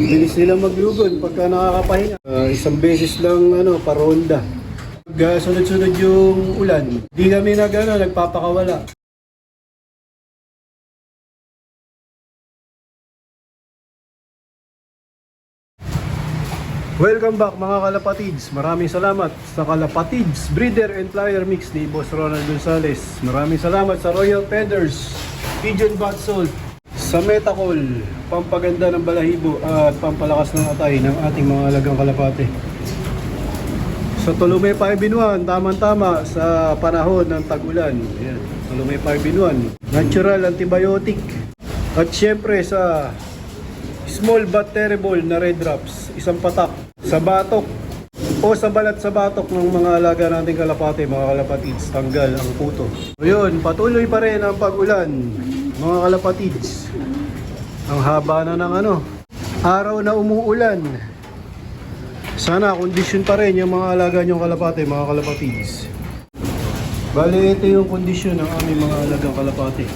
Bilis nila maglugod pagka nakakapahinga. Isang beses lang paronda. Pag sunod-sunod yung ulan, di kami nagpapakawala. Welcome back mga kalapatids. Maraming salamat sa Kalapatids Breeder and Flyer Mix ni Boss Ronald Gonzales. Maraming salamat sa Royal Feathers, Pigeon Bath Salt, sa Metacol, pampaganda ng balahibo at pampalakas ng atay ng ating mga alagang kalapate. Sa Tolome 5-in-1, tamang-tama sa panahon ng tag-ulan. Ayan, Tolome 5-in-1, natural antibiotic. At syempre sa small but terrible na red drops, isang patak sa batok o sa balat sa batok ng mga alaga nating kalapate, mga kalapatids, tanggal ang puto. So yun, patuloy pa rin ang pag-ulan, mga kalapatids. Ang haba na ng araw na umuulan. Sana kondisyon pa rin yung mga alaga nyong kalapate, mga kalapatids. Bali, ito yung kondisyon ng aming mga alagang kalapate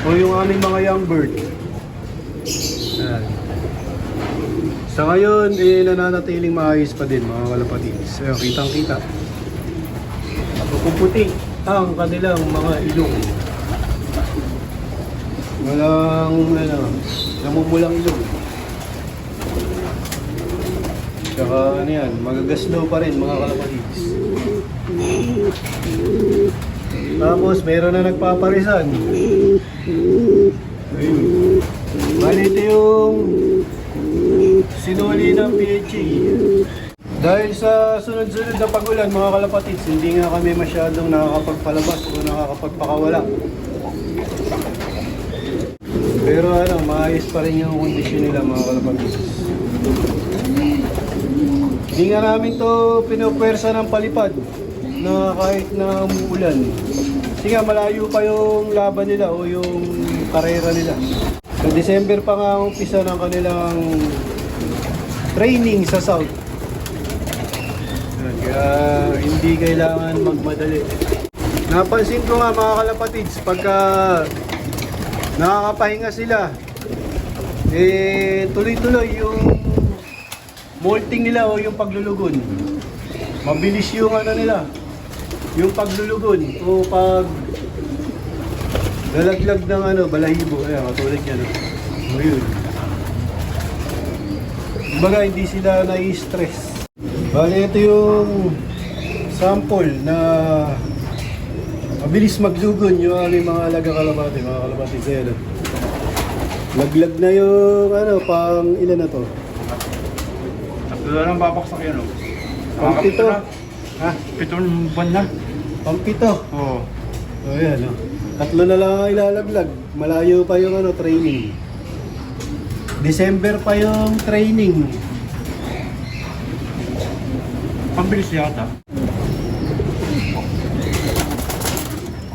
o yung aming mga young bird. Ayan. Sa ngayon, nananatiling maayos pa din mga kalapatids. Ayan, kitang-kita. Puputi ang kanilang mga ilong. Walang, namumulang ilong. Tsaka, magagaslo pa rin mga kalapatids. Tapos, meron na nagpaparisan. Ayun. Bali, ito yung sinuli ng PHA. Dahil sa sunod-sunod na pag-ulan mga kalapatids, hindi nga kami masyadong nakakapagpalabas o nakakapagpakawala. Pero maayos pa rin yung kondisyon nila mga kalapatids. Hindi nga namin to pinupwersa ng palipad na kahit na umuulan. Kasi nga malayo pa yung laban nila o yung karera nila. Sa December pa nga umpisa ng kanilang training sa South. Kaya hindi kailangan magmadali. Napansin ko nga mga kalapatids, pagka nakakapahinga sila, tuloy-tuloy yung molting nila o yung paglulugon. Mabilis yung nila, yung paglulugon o pag lalaglag ng balahibo. Ayan, katulad yan. Ayun. Kumbaga, hindi sila nai-stress. Bali, ito yung sample na mabilis maglugon yung aming mga alaga kalapate, mga kalapate sa'yo. Laglag na yung pang ilan na to? Tatlo na lang babaksak yan, no? Pang pito. Ha? 7 buwan na. Pang pito. Oo. O yan, tatlo na lang ang ilalaglag. Malayo pa yung training. December pa yung training. Pambilis yata.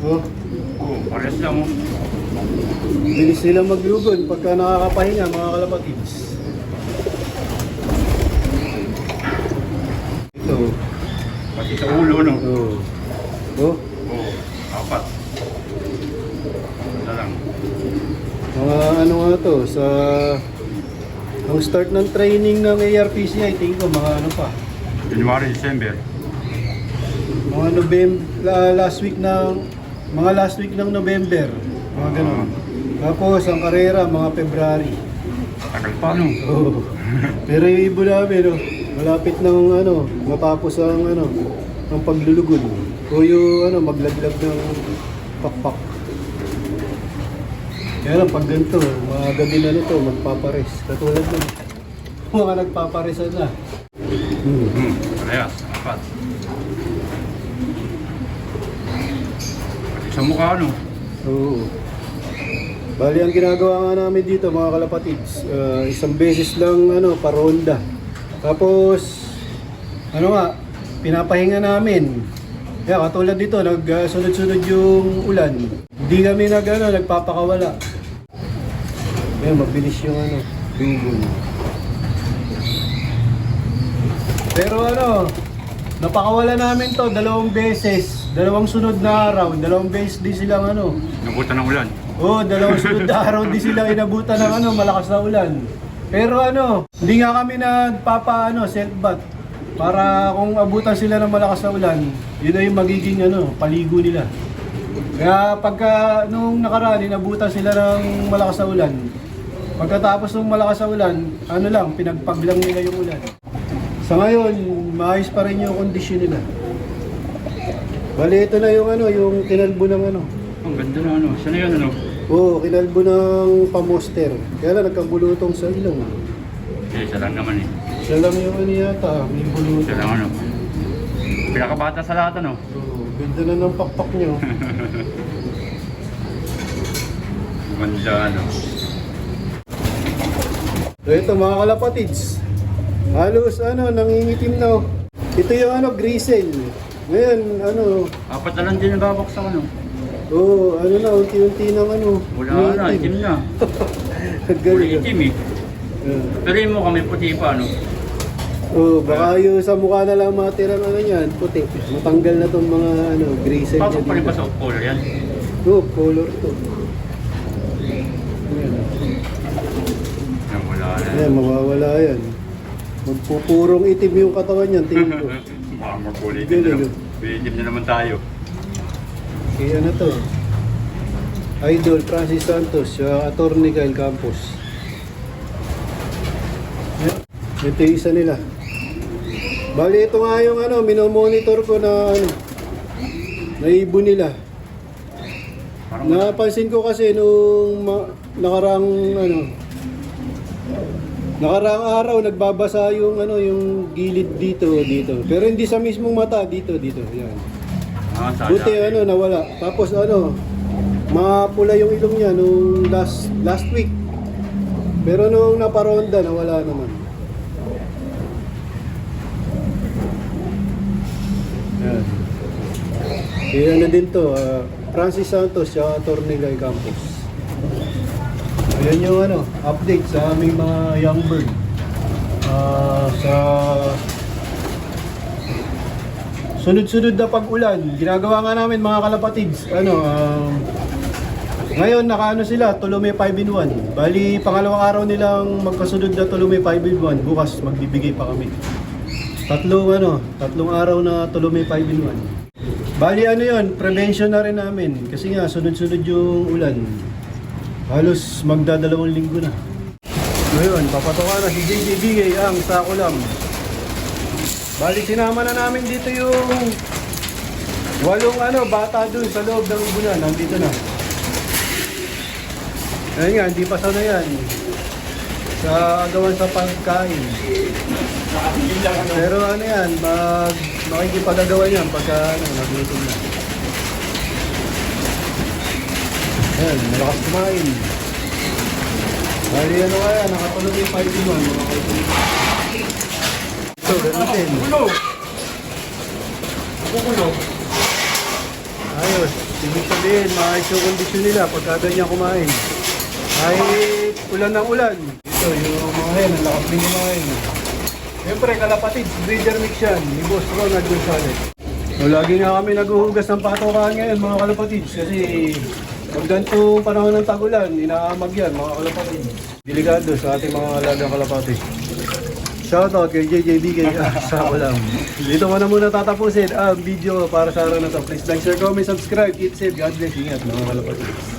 Oh, Oo, pares lang, oh. bilis nila maglugon pagka nakakapahinga mga kalapatids. Ito. Pati sa ulo, no? Oh. Oh. Oo, 4. Ito lang. Mga nga to sa ang start ng training ng ARPCI, tingin ko mga pa. January, December. Mga last week ng November, mga ganun. Tapos ang karera mga February. Tagal pa, no? Oh. Pero yung ibo namin, malapit ng matapos ang ang paglulugod o yung maglaglag ng pakpak. Kaya lang pag ganito, mga gabi na nito magpapares. Katulad nun, mga nagpaparesan na. Parehas, 4. Pati sa mukha, no? Oo. Bali, ang ginagawa nga namin dito mga kalapatids, isang beses lang paronda. Tapos pinapahinga namin. Kaya katulad dito, nagsunod-sunod yung ulan. Hindi kami nagpapakawala. Kaya mabilis yung lugon. Pero napakawala namin to 2 beses. 2 sunod na araw, 2 beses din silang Nabutan ng ulan. Oo, 2 sunod na araw din silang inabutan ng malakas na ulan. Pero ano, hindi nga kami self bath. Para kung abutan sila ng malakas na ulan, yun na yung magiging paligo nila. Kaya pagka nung nakaraan, inabutan sila ng malakas na ulan. Pagkatapos ng malakas na ulan, pinagpaglang nila yung ulan. Sa ngayon, maayos pa rin yung kondisyon nila. Bali, ito na yung kinalbo ng Ang ganda na Saan na yun Oo, kinalbo ng pamoster. Kaya lang nagkabulutong sa ilong. Isa lang naman eh. Siya lang yung yata, may Isa bulutong. lang Pinakabata sa lahat Oo, ganda na ng pakpak niyo. Ganda So ito mga kalapatids, halos nangingitim na. Ito yung grisel. Ngayon, Apat na lang din nababaksak unti-unti ng Wala na, itim na. Huli Galing. itim eh. Pero yun mo kami puti pa Baka yung sa mukha na lang matirang yan, puti. Matanggal na tong mga grisel. Pasok pa rin ba sa color yan? Color to. Yan, wala na. Ayan, mawawala yan. Magpupurong itim yung katawan niyan, tingin ko. Baka makulitin na naman. Itim na naman tayo. Kaya to. Idol Francis Santos, Attorney Kyle Campos. Ito yung isa nila. Bali, ito nga yung minomonitor ko na naibon nila. Parang Napansin ko kasi nung nakaraang araw nagbabasa yung yung gilid dito. Pero hindi sa mismong mata dito. Yan. sa Buti nawala. Tapos mapula yung ilong niya nung last week. Pero nung naparonda nawala naman. Yan. Kaya din to, Francis Santos at Attorney Kyle Campos. Ayan yung update sa aming mga young bird. Sa sunod-sunod na pag-ulan, ginagawa nga namin mga kalapatids. Ngayon sila, Tolome 5-in-1. Bali, pangalawang araw nilang magkasunod na Tolome 5-in-1. Bukas magbibigay pa kami. Tatlong araw na Tolome 5-in-1. Bali prevention na rin namin. Kasi nga, sunod-sunod yung ulan. Halos magdadalawang linggo na. Ngayon, papatoka na si JJBA ang Sakulam. Bali, sinama na namin dito yung 8 bata dun sa loob ng ubunan. Nandito na. Ayun nga, hindi pa sana yan. Sa agawan sa pagkain. Pero yan, makikipag-agawan yan pagka nagutom na. Ayan, malakas kumain. Bali kaya, nakatulog yung 5-in-1. Ito, ganun din. Kukulog. Ayos, ibig sabihin, maayos yung kondisyon nila pagka ganyan kumain. Kahit ulan ng ulan. Ito, yung mga hen, ang lakas din yung mga hen. Siyempre, kalapatids, breeder mix yan, ni Boss Ronald Gonzalez. So, lagi nga kami naghuhugas ng patokaan ngayon, mga kalapatids, kasi pag ganitong panahon ng tag-ulan, inaamag yan, mga kalapatids. Delikado sa ating mga alagang kalapatids. Shoutout kay JJBK sa ulam. Dito ko na muna tatapusin ang video para sa araw na to. Please like, share, comment, subscribe, keep safe, God bless, ingat mga kalapatids.